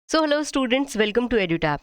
So hello students, welcome to EduTap.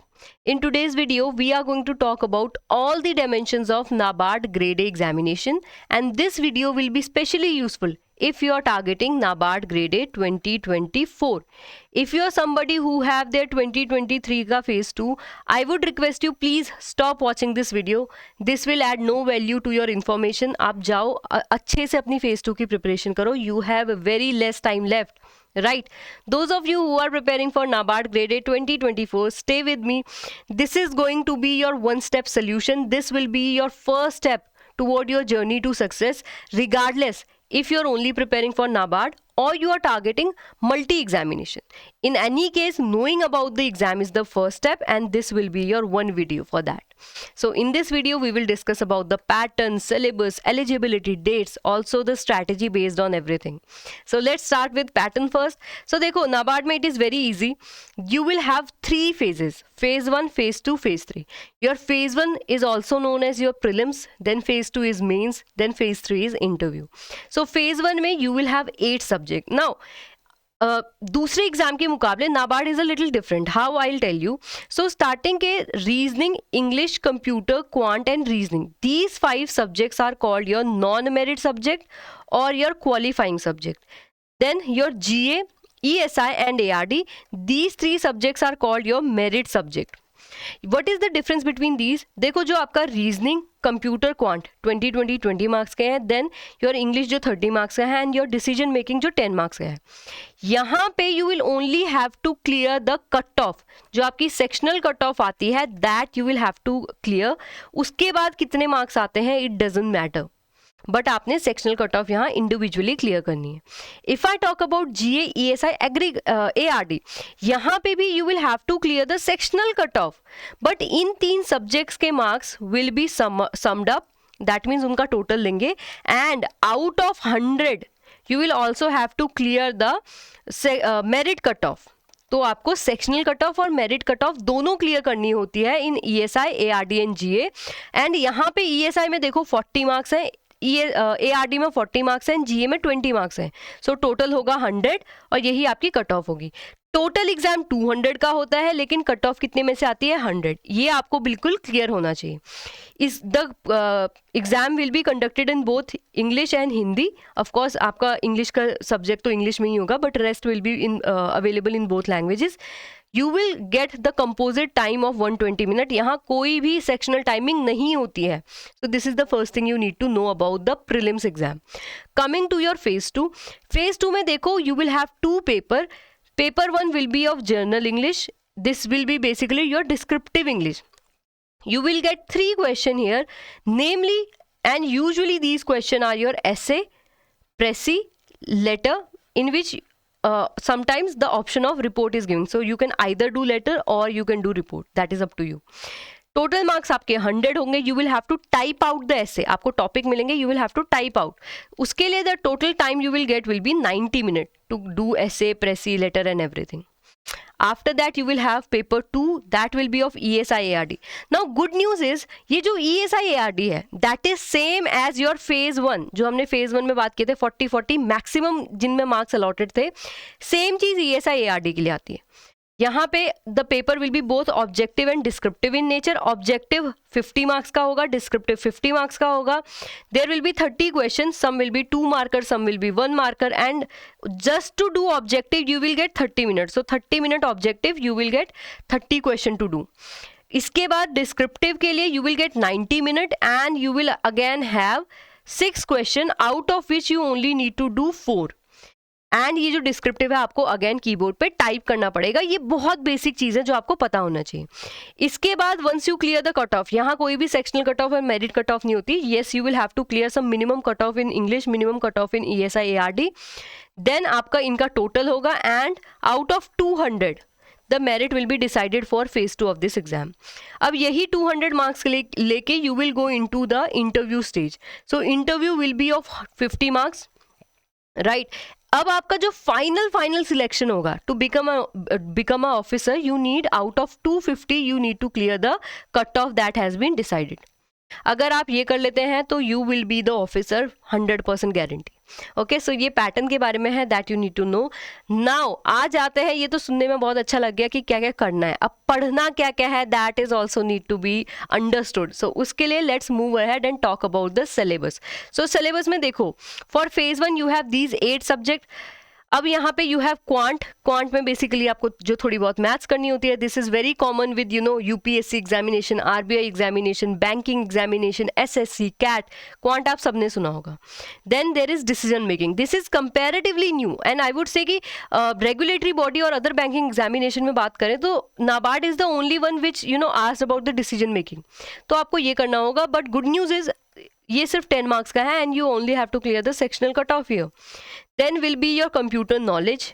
In today's video, we are going to talk about all the dimensions of NABARD Grade A examination, and this video will be specially useful if you are targeting NABARD Grade A 2024. If you are somebody who have their 2023 ka phase 2, I would request you please stop watching this video. This will add no value to your information. आप जाओ अच्छे से अपनी phase 2 की preparation करो. You have very less time left. Right, those of you who are preparing for NABARD Grade A 2024, stay with me. This is going to be your one-step solution. This will be your first step toward your journey to success, regardless if you're only preparing for NABARD or you are targeting multi-examination. In any case, knowing about the exam is the first step, and this will be your one video for that. So in this video, we will discuss about the pattern, syllabus, eligibility, dates, also the strategy based on everything. So let's start with pattern first. So देखो, NABARD में it is very easy. You will have three phases: phase 1, phase 2, phase 3. Your phase 1 is also known as your prelims, then phase 2 is mains, then phase 3 is interview. So phase 1 में you will have 8 subjects. Now दूसरे exam के मुकाबले NABARD is a little different. How I will tell you. So starting के reasoning, English, computer, quant and reasoning, these 5 subjects are called your non merit subject और your qualifying subject. Then your GA, ESI and ARD, these 3 subjects are called your merit subject. What is the difference between these? देखो, जो आपका reasoning, computer, quant 20 marks के हैं, then your English जो 30 marks का है, and your decision making जो 10 marks का है. यहाँ पे you will only have to clear the cut off. जो आपकी सेक्शनल कट ऑफ आती है, that you will have to clear. उसके बाद कितने मार्क्स आते हैं, इट डजंट मैटर, बट आपने सेक्शनल कट ऑफ यहाँ इंडिविजुअली क्लियर करनी है. If I talk about GA, ESI, ARD, यहाँ पे भी you will have to clear the sectional cut off, but in 3 subjects के marks will be summed up. That means उनका total लेंगे, and out of 100 you will also have to clear the merit cut off. तो आपको sectional cut off और merit cut off दोनों क्लियर करनी होती है in ESI, ARD and GA. And यहाँ पे ESI में देखो 40 मार्क्स है, ARD में 40 मार्क्स हैं, GA में 20 मार्क्स हैं. सो टोटल होगा 100 और यही आपकी कट ऑफ होगी. टोटल एग्जाम 200 का होता है, लेकिन कट ऑफ कितने में से आती है? 100. ये आपको बिल्कुल क्लियर होना चाहिए. इस the exam will be conducted in both English and Hindi. Of course आपका इंग्लिश का सब्जेक्ट तो इंग्लिश में ही होगा, but rest will be in available in both languages. You will get the composite time of 120 minutes. यहाँ कोई भी sectional timing नहीं होती है. So this is the first thing you need to know about the prelims exam. Coming to your phase 2. Phase 2 में देखो, you will have 2 paper. Paper 1 will be of general English. This will be basically your descriptive English. You will get 3 questions here, namely, and usually these questions are your essay, précis, letter, in which sometimes the option of report is given. So you can either do letter or you can do report. That is up to you. Total marks आपके 100 होंगे. You will have to type out the essay. आपको topic मिलेंगे, you will have to type out. उसके लिए the total time you will get will be 90 minute to do essay, precis, letter and everything. After that you will have paper 2, that will be of ESI, ARD. Now good news is, ये जो ESI, ARD है, that is same as your phase 1. जो हमने phase 1 में बात किए थे, 40 maximum जिनमें मार्क्स अलॉटेड थे, सेम चीज़ ESI, ARD के लिए आती है. यहाँ पे the paper will be both objective and descriptive in nature. Objective 50 marks का होगा, डिस्क्रिप्टिव 50 मार्क्स का होगा. There will be 30 question, some will be 2 marker, some will be 1 marker, and just to do objective you will get 30 minute. So 30 minute objective, you will get 30 question to do. इसके बाद descriptive के लिए you will get 90 minute, and you will again have 6 question, out of which you only need to do 4. एंड ये जो descriptive है, आपको again keyboard पे टाइप करना पड़ेगा. ये बहुत बेसिक चीज़ है जो आपको पता होना चाहिए. इसके बाद once you clear the cut off, यहाँ कोई भी सेक्शनल कट ऑफ और मेरिट कट ऑफ नहीं होती. Yes, you will have to clear some minimum cut off in English, minimum cut off in ESI, ARD. Then आपका इनका total होगा, and out of 200 the merit will be decided for phase 2 of this exam. अब यही 200 marks लेके you will go in to the interview stage. So interview will be of 50 marks, right. अब आपका जो final selection होगा to become a officer, you need out of 250 you need to clear the cut off that has been decided. अगर आप ये कर लेते हैं तो you will be the officer 100% guarantee. Okay, so ये पैटर्न के बारे में है, that you need to know. Now आ जाते हैं, ये तो सुनने में बहुत अच्छा लग गया कि क्या क्या करना है. अब पढ़ना क्या क्या है, that is also need to be understood. So उसके लिए let's move ahead and talk about the syllabus. So syllabus में देखो, for phase 1 you have these 8 subject. अब यहाँ पे यू हैव क्वांट में बेसिकली आपको जो थोड़ी बहुत मैथ्स करनी होती है. This is very common with UPSC examination, RBI examination, banking examination, SSC, CAT. Quant आप सबने सुना होगा. Then there is decision making. This is comparatively new and I would say कि रेगुलेटरी बॉडी और अदर बैंकिंग एग्जामिनेशन में बात करें तो NABARD is the only one which asked about the decision making. तो आपको ये करना होगा. बट गुड न्यूज इज ये सिर्फ 10 मार्क्स का है and you only have to clear the sectional cut off here. Then will be your computer knowledge.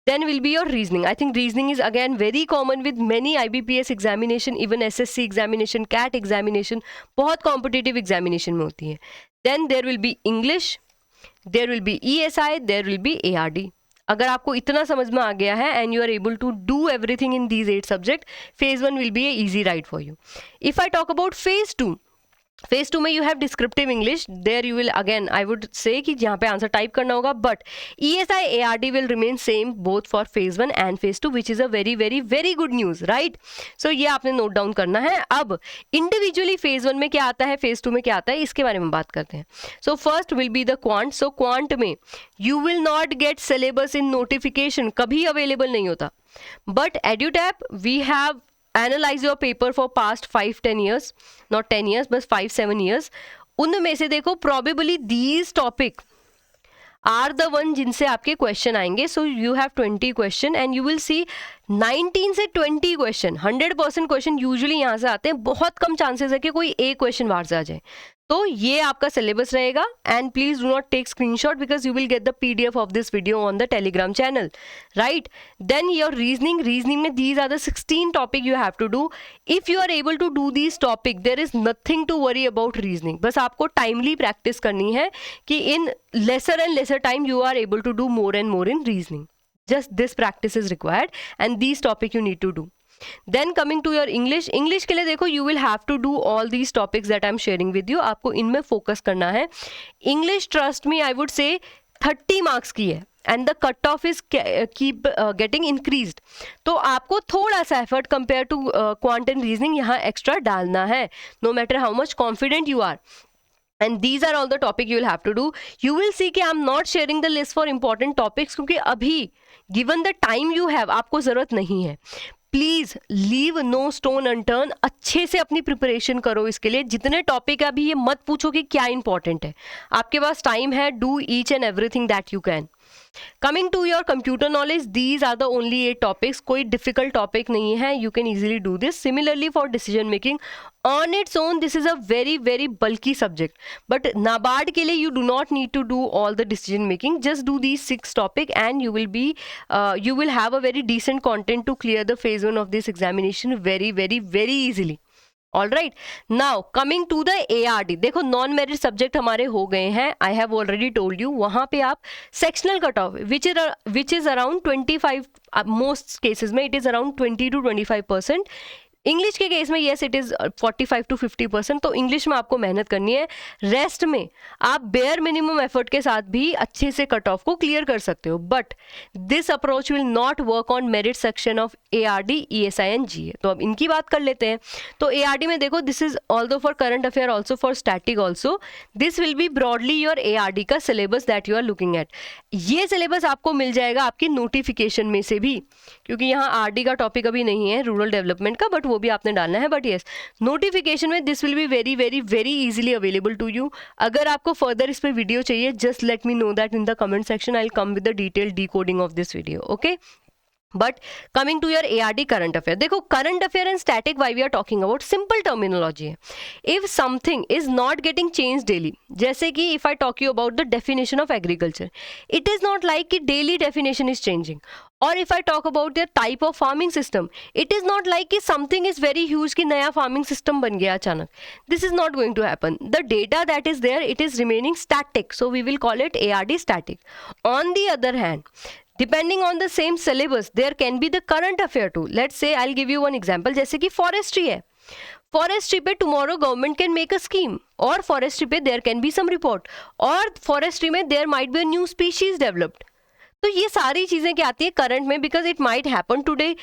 Then will be your reasoning. I think reasoning is again very common with many IBPS examination, even SSC examination, CAT examination. बहुत competitive examination में होती है. Then there will be English, there will be ESI, there will be ARD. अगर आपको इतना समझ में आ गया है and you are able to do everything in these 8 subjects, phase 1 will be a easy ride for you. If I talk about phase 2, phase 2 में you have descriptive English. There you will again I would say कि जहाँ पे answer type करना होगा. But ESI ARD will remain same both for phase 1 and phase 2 which is a very very very good news, right. So ये आपने note down करना है. अब इंडिविजुअली फेज 1 में क्या आता है, फेज 2 में क्या आता है, इसके बारे में बात करते हैं. So first will be the quant. So quant में you will not get syllabus in notification, कभी अवेलेबल नहीं होता. But Edutap we have analyze your paper for past 5-10 years, not 10 years but 5-7 years. उनमें से देखो probably these topic are the one जिनसे आपके question आएंगे. So you have 20 question and you will सी 19 से 20 क्वेश्चन, 100% क्वेश्चन यूजुअली यहाँ से आते हैं. बहुत कम चांसेस है कि कोई एक क्वेश्चन बाहर से आ जाए. तो ये आपका सिलेबस रहेगा and please do not take screenshot because you will get the PDF of this video on the Telegram channel, right. Then your reasoning में these are the 16 topic you have to do. If you are able to do these topic there is nothing to worry about reasoning. बस आपको timely practice करनी है कि in lesser and lesser time you are able to do more and more in reasoning. Just this practice is required and these topic you need to do. Then coming to your English के लिए देखो you will have to do all these topics that I am sharing with you. आपको इनमें focus करना है. English trust me I would say 30 marks की है and the cut off is keep getting increased. तो आपको थोड़ा सा effort compared to quant and reasoning यहाँ extra डालना है, no matter how much confident you are. And these are all the topic you will have to do. You will see कि I'm not sharing the list for important topics क्योंकि अभी given the time you have आपको ज़रूरत नहीं है. Please leave no stone unturn. अच्छे से अपनी प्रिपरेशन करो इसके लिए. जितने टॉपिक है अभी ये मत पूछो कि क्या इंपॉर्टेंट है, आपके पास टाइम है. Do each and everything that you can. Coming to your computer knowledge, these are the only 8 topics. कोई डिफिकल्ट टॉपिक नहीं है, you can easily do this. Similarly for decision making on its own this is a very very bulky subject. But NABARD के लिए you do not need to do all the decision making. Just do these 6 topic and you will have a very decent content to clear the phase 1 of this examination very very very easily. All right, now coming to the ARD. देखो non merit subject हमारे हो गए हैं. I have already told you वहाँ पे आप sectional cut off which is around 25, most cases में it is around 20 to 25%. English के केस में येस इट इज़ 45 to 50%. तो इंग्लिश में आपको मेहनत करनी है. रेस्ट में आप बेयर मिनिमम एफर्ट के साथ भी अच्छे से कट ऑफ को क्लियर कर सकते हो. But this approach will not work on merit section of ARD, ESI and GA. तो अब इनकी बात कर लेते हैं. तो ARD में देखो this is although for current affair, also for static also. This will be broadly your ARD का syllabus that you are looking at. ये सिलेबस आपको मिल जाएगा आपकी नोटिफिकेशन में से भी, क्योंकि यहाँ RD का टॉपिक अभी नहीं है रूरल डेवलपमेंट का, बट वो भी आपने डालना है. बट यस, नोटिफिकेशन में this will be very very very easily available to you. अगर आपको फर्दर इस पर वीडियो चाहिए just let me know that in the comment section. I will come with the detail decoding of this video. Okay, but coming to your ARD current affair, देखो current affair and static why we are talking about simple terminology है. If something is not getting change daily, जैसे कि if I talk you about the definition of agriculture, it is not like कि daily definition is changing. और if I talk about the type of farming system, it is not like कि something is very huge कि नया farming system बन गया अचानक. This is not going to happen. The data that is there it is remaining static, so we will call it ARD static. On the other hand, depending on the same syllabus there can be the current affair too. Let's say I'll give you one example, जैसे कि forestry है. forestry पे tomorrow government can make a scheme. और forestry पे there can be some report, और forestry में there might be a new species developed. तो ये सारी चीजें क्या आती है करंट में, because it might happen today,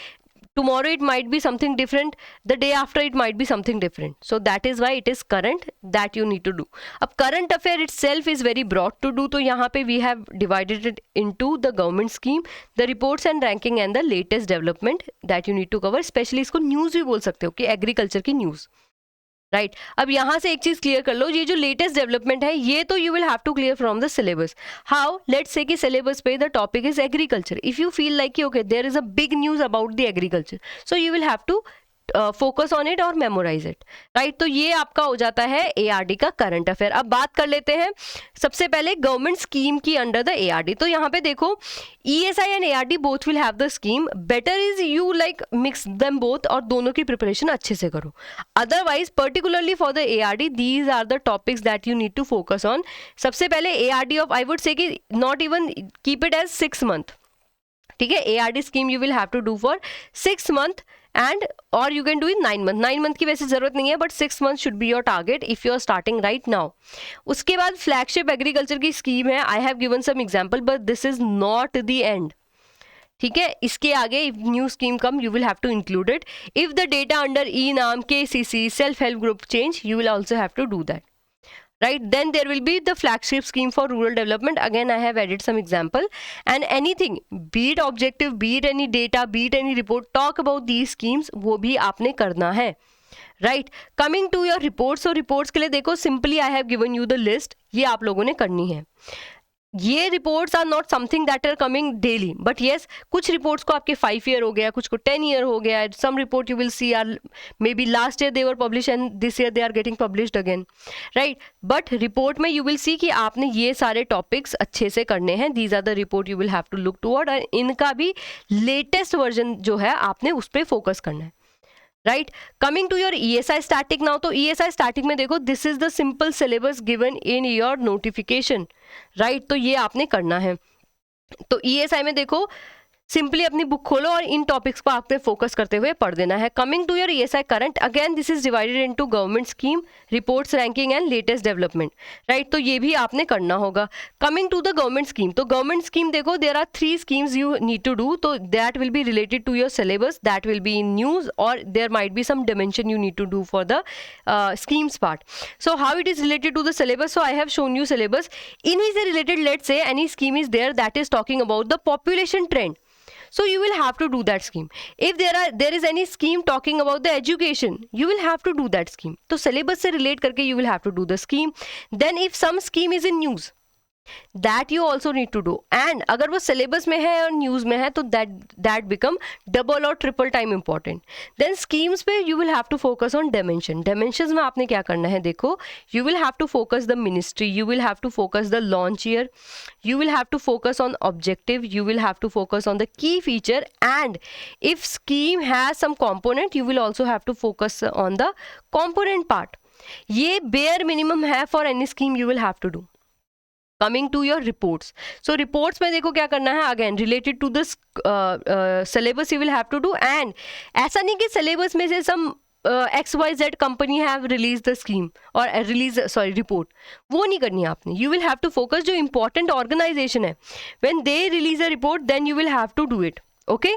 tomorrow it might be something different, the day after it might be something different, so that is why it is current that you need to do. अब current affair itself is very broad to do, तो यहाँ पे we have divided it into the government scheme, the reports and ranking and the latest development that you need to cover, especially इसको news भी बोल सकते हो कि agriculture की news, राइट। अब यहाँ से एक चीज क्लियर कर लो, ये जो लेटेस्ट डेवलपमेंट है ये तो you will have to clear from the syllabus. How, let's say कि सिलेबस पे the topic is agriculture, if you feel like okay there is a big news about the agriculture, so you will have to focus on it और memorise it, right. तो ये आपका हो जाता है ARD का करंट अफेयर। अब बात कर लेते हैं सबसे पहले गवर्नमेंट स्कीम की अंडर द एआरडी। तो यहाँ पे देखो ESI and ARD both will have the scheme, better is you like mix them both और दोनों की प्रिपरेशन अच्छे से करो। Otherwise particularly for the ARD these are the topics that you need to focus on. सबसे पहले ARD off, I would say that not even keep it as 6 month, ठीक है। ARD scheme you will have to do for 6 month and or you can do it 9 month। 9 month की वैसे जरूरत नहीं है, but 6 months should be your target if you are starting right now। उसके बाद flagship agriculture की scheme है, I have given some example but this is not the end, ठीक है। इसके आगे if new scheme come you will have to include it. If the data under e NAM KCC self help group change you will also have to do that, right? Then there will be the flagship scheme for rural development. Again, I have added some example, and anything, be it objective, be it any data, be it any report, talk about these schemes, वो भी आपने करना है, right? Coming to your reports, so reports के लिए देखो simply I have given you the list, ये आप लोगों ने करनी है। ये reports are not something that are coming daily, but yes कुछ रिपोर्ट्स को आपके 5 year हो गया, कुछ को 10 year हो गया। Some report you will see are maybe last year they were publish and this year they are getting published again, right. But report में यू विल सी कि आपने ये सारे टॉपिक्स अच्छे से करने हैं, these are the report you will have to look toward, और इनका भी लेटेस्ट वर्जन जो है आपने उस पर फोकस करना है, right. Coming to your ESI static now, तो ESI स्टैटिक में देखो this is the simple syllabus given in your notification, right. तो ये आपने करना है। तो ESI में देखो सिंपली अपनी बुक खोलो और इन टॉपिक्स को आपने फोकस करते हुए पढ़ देना है। Coming to your ESI current, again this is divided into government scheme, reports, ranking and latest development, right. तो ये भी आपने करना होगा। Coming to the government scheme, तो गवर्नमेंट स्कीम देखो there are 3 schemes you need to do, तो that will be related to your syllabus, that will be in news, और there might be some dimension you need to do for the schemes part. So how it is related to the syllabus? So I have shown you syllabus. In is related, let's say any scheme is there that is talking about the population trend, so you will have to do that scheme. If there is any scheme talking about the education, you will have to do that scheme. तो syllabus से relate करके you will have to do the scheme. Then if some scheme is in news, that you also need to do, and अगर वो syllabus में है और news में है तो that become double और triple time important. Then schemes पे you will have to focus on dimension. Dimensions में आपने क्या करना है, देखो you will have to focus the ministry, you will have to focus the launch year, you will have to focus on objective, you will have to focus on the key feature, and if scheme has some component you will also have to focus on the component part. ये bare minimum है for any scheme you will have to do. Coming to your reports, so reports में देखो क्या करना है, again related to this syllabus you will have to do, and ऐसा नहीं कि सिलेबस में से some XYZ company have release the scheme और रिपोर्ट, वो नहीं करनी है आपने। You will have to focus जो इंपॉर्टेंट ऑर्गेनाइजेशन है, when they release a report then you will have to do it, okay.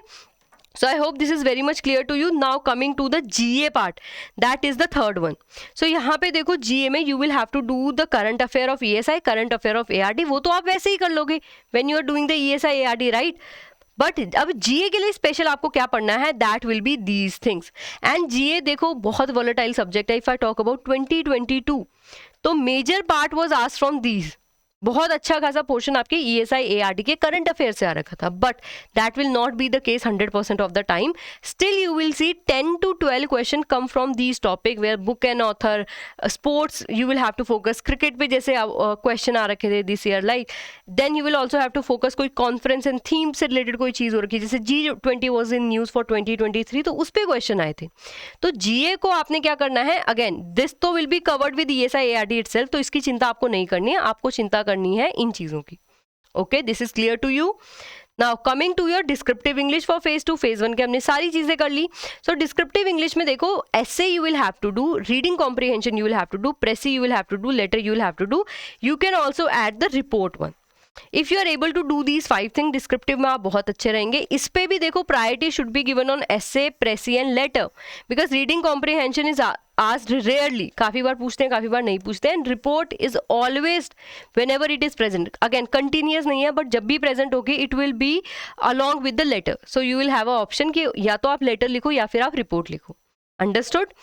So I hope this is very much clear to you. Now coming to the GA part, that is the third one. So यहाँ पे देखो GA में you will have to do the current affair of ESI, current affair of ARD, वो तो आप वैसे ही कर लोगे when you are doing the ESI ARD, right? But अब GA के लिए स्पेशल आपको क्या पढ़ना है, that will be these things. And GA देखो बहुत वॉलेटाइल सब्जेक्ट है। इफ आई टॉक अबाउट 2022, तो major part was asked from these, बहुत अच्छा खासा पोर्शन आपके ESI ARD के करंट अफेयर से आ रखा था, but that will not be the case 100% of the time. Still you will see 10 to 12 question come from these topic, where book and author, sports you will have to focus, cricket पे जैसे question आ रखे थे this year, like then you will also have to focus कोई conference and theme से related कोई चीज़ हो रखी है, जैसे G20 was in news for 2023, तो उस पर क्वेश्चन आए थे। तो GA को आपने क्या करना है, अगेन दिस तो will be covered with ESI ARD itself, तो इसकी चिंता आपको नहीं करनी है, आपको चिंता करनी है इन चीज़ों की, okay. This is clear to you. Now coming to your descriptive English for phase 2, phase 1 के हमने सारी चीजें कर ली. सो डिस्क्रिप्टिव इंग्लिश में देखो, essay you will have to do, reading comprehension you will have to do, precis you will have to do, letter you will have to do. You can also add the report one. If you are able to do these 5 thing, descriptive में आप बहुत अच्छे रहेंगे. इस पे भी देखो, priority should be given on essay, precis and letter, because reading comprehension is asked rarely, काफी बार पूछते हैं, काफी बार नहीं पूछते हैं. Report is always whenever it is present, again continuous नहीं है, बट जब भी प्रेजेंट होगी it will be along with the letter. So you will have a option कि या तो आप लेटर लिखो या फिर आप रिपोर्ट लिखो. Understood.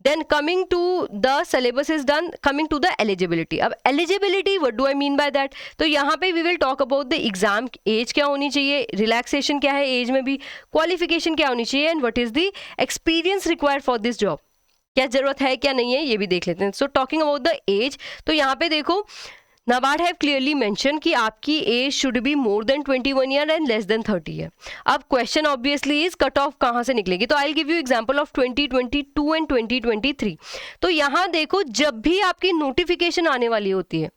Then coming to the syllabus is done. Coming to the eligibility. अब eligibility, what do I mean by that? तो यहाँ पे we will talk about the exam age क्या होनी चाहिए, relaxation क्या है एज में भी, qualification क्या होनी चाहिए, and what is the experience required for this job. क्या जरूरत है क्या नहीं है ये भी देख लेते हैं. So talking about the age, तो यहाँ पे देखो, नाबार्ड हैव क्लियरली मेंशन कि आपकी age should be more than 21 year and less than 30 year. अब question obviously is cut off कहाँ से निकलेगी, तो I will give you example of 2022 and 2023. तो यहाँ देखो, जब भी आपकी नोटिफिकेशन आने वाली होती है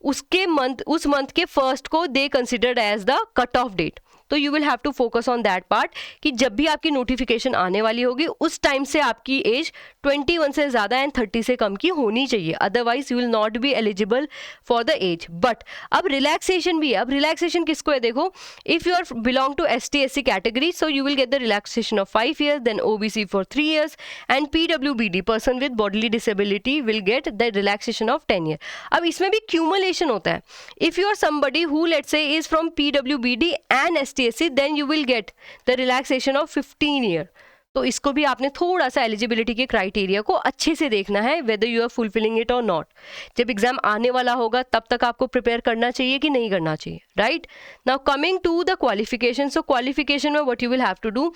उसके उस मंथ के फर्स्ट को they considered as the cut off date. तो you will have to focus on that part कि जब भी आपकी नोटिफिकेशन आने वाली होगी उस टाइम से आपकी एज 21 से ज़्यादा एंड 30 से कम की होनी चाहिए, otherwise you will not be eligible for the age. But अब रिलैक्सेशन भी है. अब रिलैक्सेशन किसको है, देखो, if you are belong to ST/SC category, so you will get the relaxation of 5 years, then OBC for 3 years and PWBD, person with bodily disability, will get the relaxation of 10 years. अब इसमें भी cumulation होता है. If you are somebody who let's से is from PWBD and ST/SC, then you will get the relaxation of 15 year. तो इसको भी आपने थोड़ा सा एलिजिबिलिटी के क्राइटेरिया को अच्छे से देखना है, whether you are fulfilling it or not. जब एग्जाम आने वाला होगा तब तक आपको प्रिपेयर करना चाहिए कि नहीं करना चाहिए, right. Now coming to the qualification. So qualification में what you will have to do,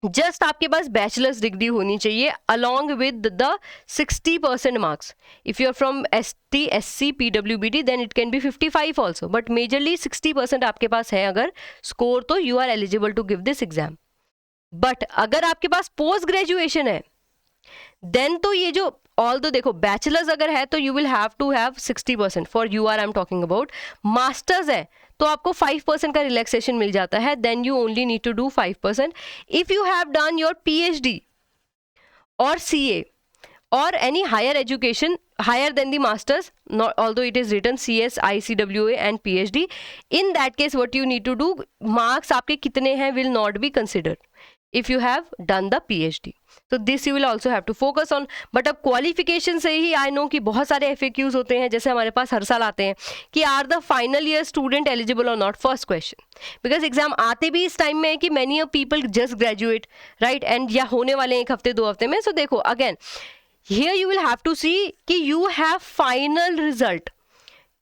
just आपके पास बैचलर्स डिग्री होनी चाहिए along with the 60% marks. If you are from ST/SC PWBD then it can be 55 also, but majorly 60% आपके पास है अगर score, तो you are eligible to give this exam. But अगर आपके पास पोस्ट ग्रेजुएशन है देन तो ये जो ऑल दो देखो, बैचलर्स अगर है तो you will have to have 60% for UR I am talking about. Masters है तो आपको 5% का रिलैक्सेशन मिल जाता है, then you only need to do 5%. If you have done your PhD और CA or any higher education higher than the masters, not although it is written CS, ICWA and PhD, in that case what you need to do, marks आपके कितने हैं will not be considered if you have done the PhD. So this you will also have to focus on. But अब qualification से ही I know कि बहुत सारे FAQs होते हैं, जैसे हमारे पास हर साल आते हैं कि are the final year student eligible or not, first question. Because exam आते भी इस टाइम में है कि many of people just graduate, right, and या होने वाले एक हफ्ते 2 हफ्ते में. So देखो again here you will have to see कि you have final result,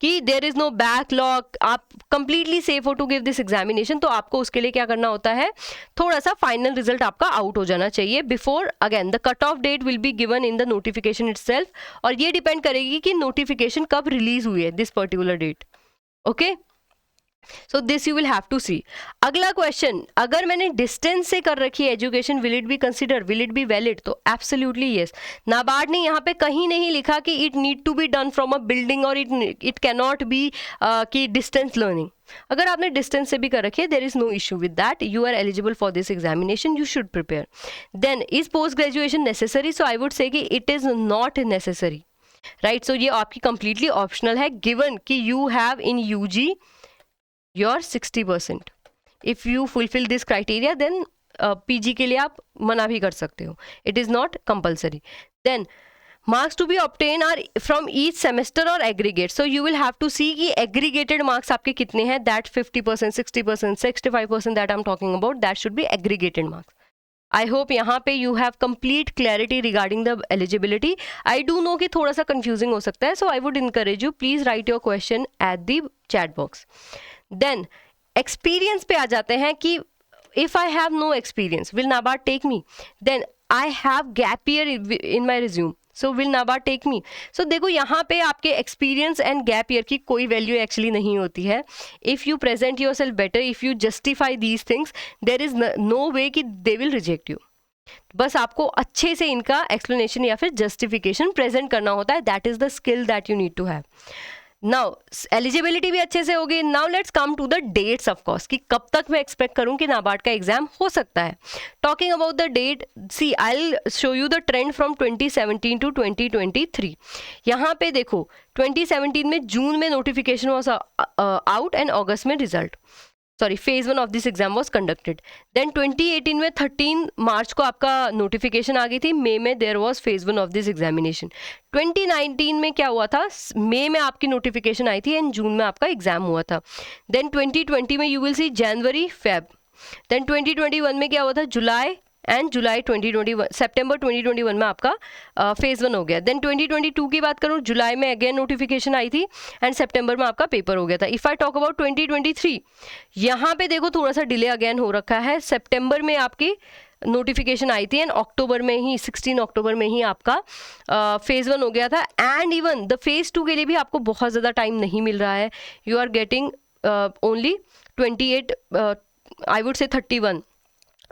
कि देयर इज नो बैकलॉग, आप कंप्लीटली सेफ हो टू गिव दिस एग्जामिनेशन. तो आपको उसके लिए क्या करना होता है, थोड़ा सा फाइनल रिजल्ट आपका आउट हो जाना चाहिए before. Again the cut off date will be given in the notification itself, और ये डिपेंड करेगी कि नोटिफिकेशन कब रिलीज हुई है, this particular date. Okay, so this you will have to see. अगला क्वेश्चन, अगर मैंने डिस्टेंस से कर रखी है education, will it be consider, will it be valid? तो एब्सोल्युटली यस. नाबार्ड ने यहाँ पे कहीं नहीं लिखा कि it need to be done from a building और इट कैन नॉट बी कि डिस्टेंस लर्निंग. अगर आपने डिस्टेंस से भी कर रखी है, there is no issue with that, you are eligible for this examination, you should prepare. Then is post graduation necessary? So I would say कि it is not necessary, right. So ये आपकी completely optional है, given कि you have in UG your 60%. If you fulfill this criteria, then PG के लिए आप मना भी कर सकते हो. It is not compulsory. Then marks to be obtained are from each semester or aggregate. So you will have to see कि aggregated marks आपके कितने हैं. That 50%, 60%, 65% that I'm talking about, that should be aggregated marks. I hope यहाँ पे you have complete clarity regarding the eligibility. I do know कि थोड़ा सा confusing हो सकता है, so I would encourage you, please write your question at the chat box. Then experience पे आ जाते हैं कि if I have no experience, will NABARD take me? Then I have gap year in my resume, so will NABARD take me? So देखो यहाँ पे आपके experience and gap year की कोई वैल्यू एक्चुअली नहीं होती है. If you present yourself better, if you justify these things, there is no way कि दे विल रिजेक्ट यू. बस आपको अच्छे से इनका एक्सप्लेनेशन या फिर जस्टिफिकेशन प्रेजेंट करना होता है. That is the skill that you need to have. Now eligibility भी अच्छे से होगी. Now let's come to the dates of course, कि कब तक मैं एक्सपेक्ट करूं कि नाबार्ड का एग्जाम हो सकता है. Talking about the date, see I will show you the trend from 2017 to 2023. यहाँ पे देखो 2017 में जून में नोटिफिकेशन वॉज आउट एंड अगस्त में result, sorry phase 1 of this exam was conducted. Then 2018 में 13 मार्च को आपका नोटिफिकेशन आ गई थी. मई में there was phase 1 of this examination. 2019 में क्या हुआ था, मई में आपकी नोटिफिकेशन आई थी एंड जून में आपका एग्जाम हुआ था. देन 2020 में you will see January Feb. Then 2021 में क्या हुआ था, जुलाई एंड जुलाई 2021, सितंबर 2021 में आपका फेज 1 हो गया. देन 2022 की बात करूँ, जुलाई में अगेन नोटिफिकेशन आई थी एंड सितंबर में आपका पेपर हो गया था. इफ़ आई टॉक अबाउट 2023, यहाँ पे देखो थोड़ा सा डिले अगेन हो रखा है. सितंबर में आपकी नोटिफिकेशन आई थी एंड अक्टूबर में ही 16 अक्टूबर में ही आपका फेज 1 हो गया था. एंड इवन द फेज 2 के लिए भी आपको बहुत ज़्यादा टाइम नहीं मिल रहा है. You are getting only 28, I would say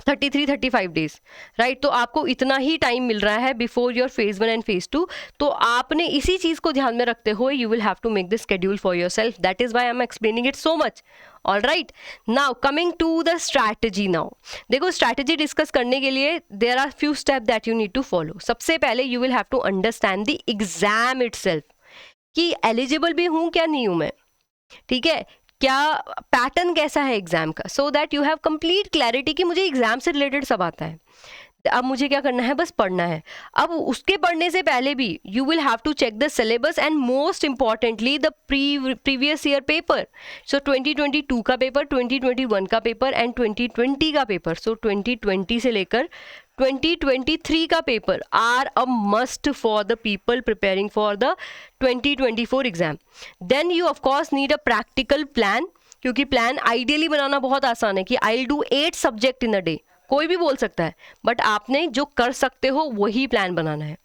33-35 days, right. तो आपको इतना ही टाइम मिल रहा है before your phase 1 and phase 2. तो आपने इसी चीज़ को ध्यान में रखते हुए you will have to make this schedule for yourself. That is why I am explaining it so much. All right, now coming to the strategy. Now देखो strategy discuss करने के लिए there are few step that you need to follow. सबसे पहले you will have to understand the exam itself, कि eligible भी हूँ क्या नहीं हूँ मैं, ठीक है, क्या पैटर्न कैसा है एग्जाम का, so that you have complete clarity कि मुझे एग्जाम से रिलेटेड सब आता है. अब मुझे क्या करना है, बस पढ़ना है. अब उसके पढ़ने से पहले भी you will have to check the syllabus and most importantly the previous year paper. So 2022 का पेपर, 2021 का पेपर एंड 2020 का पेपर. सो 2020 से लेकर 2023 का paper are a must for the people preparing for the 2024 exam. Then you of course need a practical plan, क्योंकि plan ideally बनाना बहुत आसान है कि I will do 8 subject in a day, कोई भी बोल सकता है, बट आपने जो कर सकते हो वही प्लान बनाना है.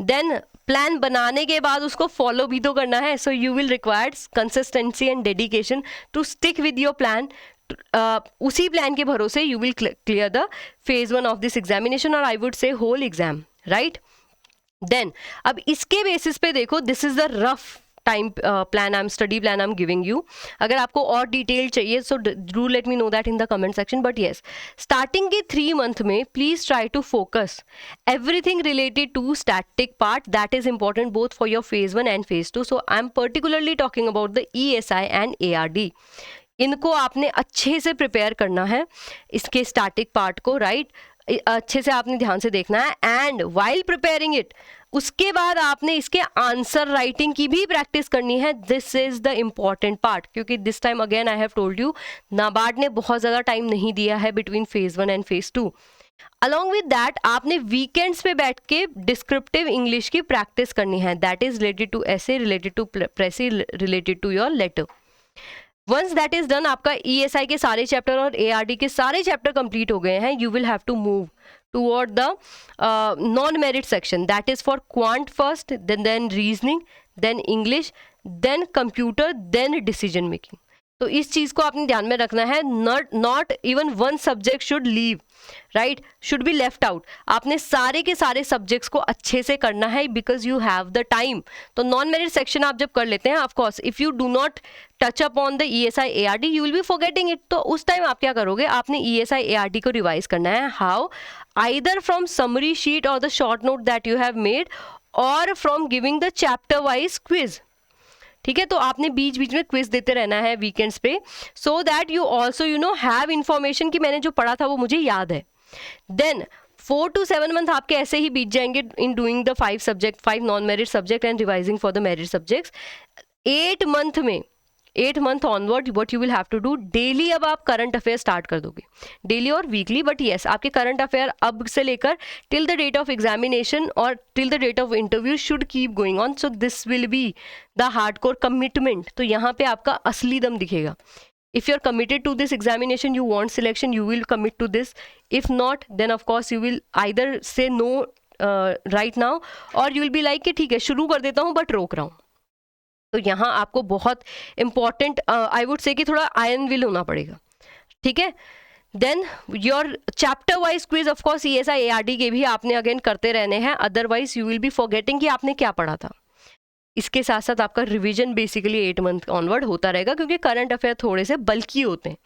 देन प्लान बनाने के बाद उसको फॉलो भी तो करना है. So you will required consistency and dedication to stick with your plan. उसी प्लान के भरोसे you will clear the phase 1 of this examination, और I would say whole exam, right. Then अब इसके बेसिस पे देखो, this is the rough time plan, study plan I am giving you. अगर आपको और डिटेल चाहिए so do let me know that in the comment section. But yes, starting के 3 month में please try to focus everything related to static part. That is important both for your phase 1 and phase 2. So I am particularly talking about the ESI and ARD. इनको आपने अच्छे से prepare करना है, इसके static part को, right. अच्छे से आपने ध्यान से देखना है. एंड वाइल प्रिपेयरिंग इट, उसके बाद आपने इसके आंसर राइटिंग की भी प्रैक्टिस करनी है. This is the important part, क्योंकि this time again I have told you, NABARD ने बहुत ज़्यादा टाइम नहीं दिया है between phase 1 and phase 2. Along with that आपने वीकेंड्स पे बैठ के डिस्क्रिप्टिव इंग्लिश की प्रैक्टिस करनी है. That is related to essay, related to precis, related to your letter. Once that is done, आपका ESI के सारे चैप्टर और ARD के सारे चैप्टर कंप्लीट हो गए हैं. You will have to move toward the non merit section. That is for quant first, then reasoning, then English, then computer, then decision making. तो इस चीज़ को आपने ध्यान में रखना है. Not even one subject should leave, right, should be left out. आपने सारे के सारे सब्जेक्ट्स को अच्छे से करना है because you have the time. तो नॉन मेरिट सेक्शन आप जब कर लेते हैं, of course if you do not touch up on the ESI ARD you will be forgetting it. तो उस टाइम आप क्या करोगे, आपने ESI ARD को रिवाइज करना है. How, either from summary sheet और the short note that you have made, और from giving the chapter wise quiz. ठीक है, तो आपने बीच बीच में क्विज देते रहना है वीकेंड्स पे, so that you also have information कि मैंने जो पढ़ा था वो मुझे याद है. देन 4 to 7 मंथ आपके ऐसे ही बीत जाएंगे in doing the 5 non merit subject and revising for the merit subjects. 8 month onward what you will have to do, daily अब आप करंट अफेयर स्टार्ट कर दोगे, डेली और वीकली. बट येस, आपके करंट अफेयर अब से लेकर till the date of examination और till the date of interview should keep going on. So this will be the hardcore commitment. तो यहाँ पे आपका असली दम दिखेगा. If you're committed to this examination, you want selection, you will commit to this. If not, then of course you will either say no right now, or you will be like कि ठीक है शुरू कर देता हूँ but रोक रहा हूँ. तो यहाँ आपको बहुत इंपॉर्टेंट आई वुड से कि थोड़ा आयरन विल होना पड़ेगा. ठीक है, then your chapter wise quiz of course ESI ARD के भी आपने अगेन करते रहने हैं, otherwise you will be forgetting कि आपने क्या पढ़ा था. इसके साथ साथ आपका रिवीजन बेसिकली 8 मंथ ऑनवर्ड होता रहेगा, क्योंकि करंट अफेयर थोड़े से बल्कि होते हैं.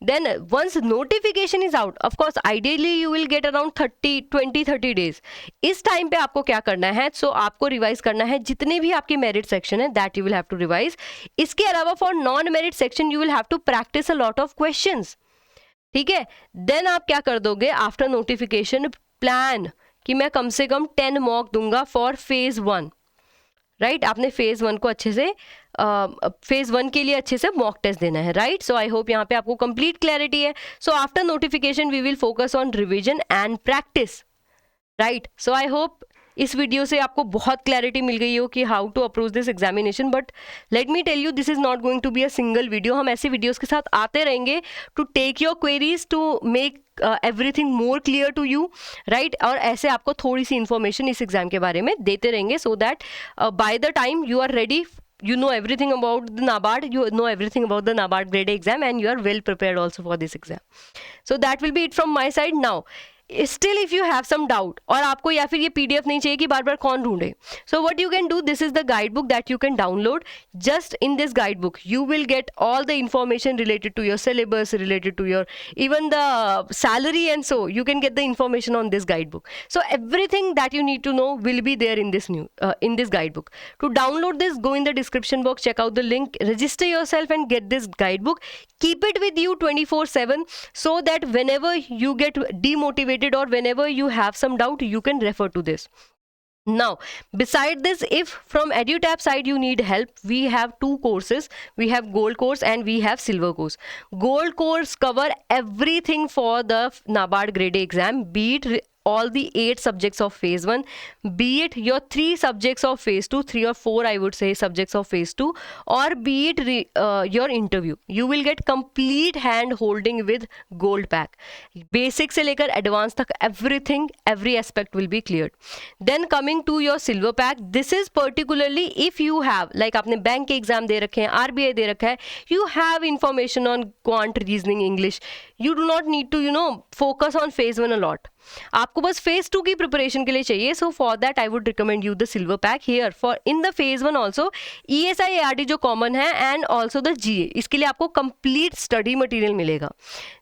Then once notification is out, of course ideally you will get around 20-30 days. इस टाइम पे आपको क्या करना है, सो आपको रिवाइज करना है जितने भी आपके मेरिट सेक्शन है, that you will have to revise. इसके अलावा for non merit section you will have to practice a lot of questions. ठीक है. देन आप क्या कर दोगे आफ्टर नोटिफिकेशन, प्लान कि मैं कम से कम 10 मॉक दूंगा फॉर फेज 1. राइट, आपने फेज 1 को अच्छे से फेज 1 के लिए अच्छे से मॉक टेस्ट देना है. राइट, सो आई होप यहाँ पे आपको कंप्लीट क्लैरिटी है. So after notification we will focus on revision and practice. Right, so I hope इस वीडियो से आपको बहुत क्लैरिटी मिल गई हो कि how to approach this examination. But let me tell you, this is not going to be a single video. हम ऐसे वीडियोस के साथ आते रहेंगे to take your queries, to make everything more clear to you. Right, और ऐसे आपको थोड़ी सी इंफॉर्मेशन इस एग्जाम के बारे में देते रहेंगे, so that by the time you are ready, you know everything about the NABARD, you know everything about the NABARD grade A exam, and you are well prepared also for this exam. So that will be it from my side. Now still if you have some doubt, और आपको या फिर ये PDF नहीं चाहिए कि बार बार कौन ढूंढे, so what you can do, this is the guidebook that you can download. Just in this guidebook you will get all the information related to your syllabus, related to your even the salary, and so you can get the information on this guidebook. So everything that you need to know will be there in this guidebook. To download this, go in the description box, check out the link, register yourself and get this guidebook. Keep it with you 24/7, so that whenever you get demotivated or whenever you have some doubt, you can refer to this. Now beside this, if from EduTap side you need help, we have 2 courses. We have gold course and we have silver course. Gold course cover everything for the NABARD grade A exam, be it all the 8 subjects of phase 1, be it your 3 subjects of phase 2, 3 or 4 I would say subjects of phase 2, or be it your interview. You will get complete hand holding with gold pack. Basic से लेकर advanced तक everything, every aspect will be cleared. Then coming to your silver pack, this is particularly if you have, like आपने bank के exam दे रखे हैं, RBI दे रखा है, you have information on quant, reasoning, English. You do not need to focus on phase 1 a lot. आपको burst phase 2 की preparation के लिए चाहिए. So for that I would recommend you the silver pack here. For in the phase 1 also ESI ARD जो common है, and also the GA, इसके लिए आपको कंप्लीट स्टडी मटेरियल मिलेगा.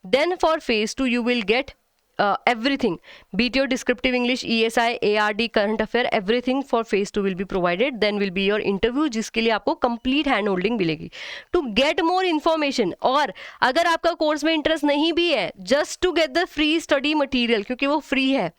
Then for phase 2 you will get everything, be it your descriptive English, ESI, ARD, current affair, everything for phase 2 will be provided. Then will be your interview, जिसके लिए आपको complete hand holding मिलेगी. To get more information, और अगर आपका course में interest नहीं भी है, just to get the free study material, क्योंकि वो फ्री है,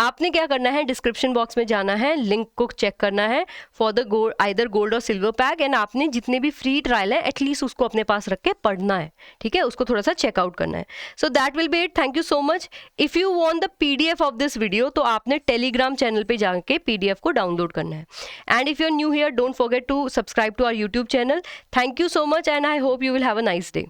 आपने क्या करना है, डिस्क्रिप्शन बॉक्स में जाना है, लिंक को चेक करना है for the gold, either gold और सिल्वर पैक, एंड आपने जितने भी फ्री ट्रायल है एटलीस्ट उसको अपने पास रख के पढ़ना है. ठीक है, उसको थोड़ा सा चेकआउट करना है. So that will B it. Thank you so much. If you want the PDF of this video, तो आपने टेलीग्राम चैनल पे जाके PDF को डाउनलोड करना है. And if you are new here, don't forget to subscribe to our YouTube channel. Thank you so much, and I hope you will have a nice day.